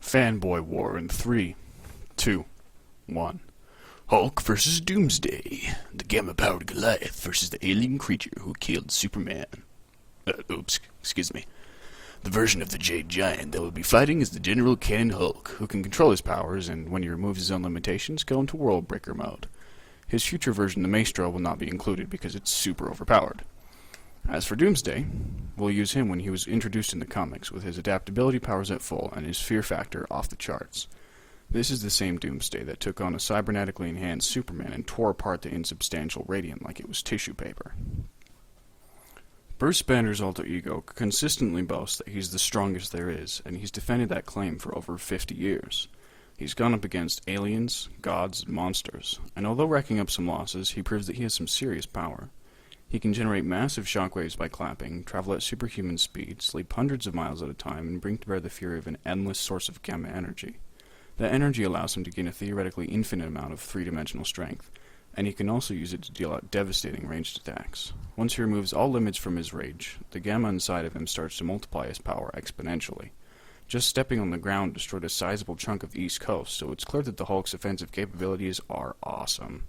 Fanboy War in 3, 2, 1. Hulk versus Doomsday. The gamma-powered Goliath versus the alien creature who killed Superman. Excuse me. The version of the Jade Giant that will be fighting is the General Cannon Hulk, who can control his powers and, when he removes his own limitations, go into World Breaker mode. His future version, the Maestro, will not be included because it's super overpowered. As for Doomsday, we'll use him when he was introduced in the comics, with his adaptability powers at full and his fear factor off the charts. This is the same Doomsday that took on a cybernetically enhanced Superman and tore apart the insubstantial Radiant like it was tissue paper. Bruce Banner's alter ego consistently boasts that he's the strongest there is, and he's defended that claim for over 50 years. He's gone up against aliens, gods, and monsters, and although racking up some losses, he proves that he has some serious power. He can generate massive shockwaves by clapping, travel at superhuman speed, sleep hundreds of miles at a time, and bring to bear the fury of an endless source of gamma energy. That energy allows him to gain a theoretically infinite amount of three-dimensional strength, and he can also use it to deal out devastating ranged attacks. Once he removes all limits from his rage, the gamma inside of him starts to multiply his power exponentially. Just stepping on the ground destroyed a sizable chunk of the East Coast, so it's clear that the Hulk's offensive capabilities are awesome.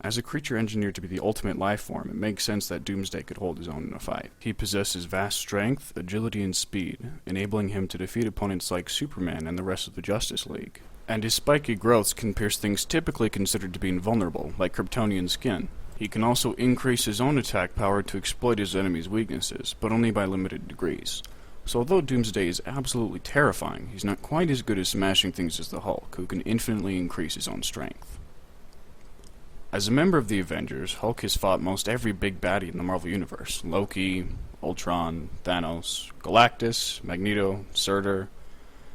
As a creature engineered to be the ultimate life form, it makes sense that Doomsday could hold his own in a fight. He possesses vast strength, agility, and speed, enabling him to defeat opponents like Superman and the rest of the Justice League. And his spiky growths can pierce things typically considered to be invulnerable, like Kryptonian skin. He can also increase his own attack power to exploit his enemy's weaknesses, but only by limited degrees. So although Doomsday is absolutely terrifying, he's not quite as good at smashing things as the Hulk, who can infinitely increase his own strength. As a member of the Avengers, Hulk has fought most every big baddie in the Marvel Universe. Loki, Ultron, Thanos, Galactus, Magneto, Surtur.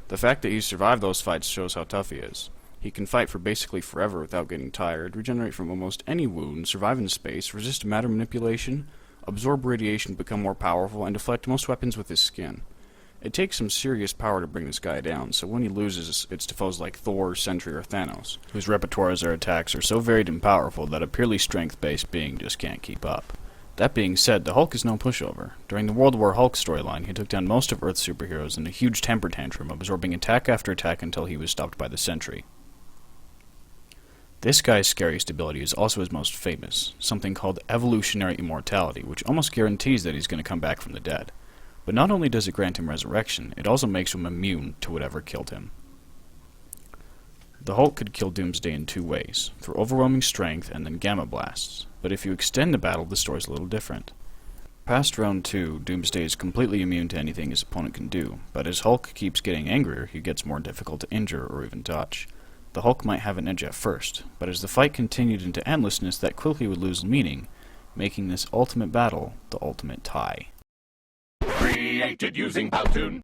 The fact that he's survived those fights shows how tough he is. He can fight for basically forever without getting tired, regenerate from almost any wound, survive in space, resist matter manipulation, absorb radiation, become more powerful, and deflect most weapons with his skin. It takes some serious power to bring this guy down, so when he loses, it's to foes like Thor, Sentry, or Thanos, whose repertoires their attacks are so varied and powerful that a purely strength-based being just can't keep up. That being said, the Hulk is no pushover. During the World War Hulk storyline, he took down most of Earth's superheroes in a huge temper tantrum, absorbing attack after attack until he was stopped by the Sentry. This guy's scariest ability is also his most famous, something called evolutionary immortality, which almost guarantees that he's going to come back from the dead. But not only does it grant him resurrection, it also makes him immune to whatever killed him. The Hulk could kill Doomsday in two ways, through overwhelming strength and then gamma blasts, but if you extend the battle, the story's a little different. Past round 2, Doomsday is completely immune to anything his opponent can do, but as Hulk keeps getting angrier, he gets more difficult to injure or even touch. The Hulk might have an edge at first, but as the fight continued into endlessness, that quickly would lose meaning, making this ultimate battle the ultimate tie. Created using Powtoon.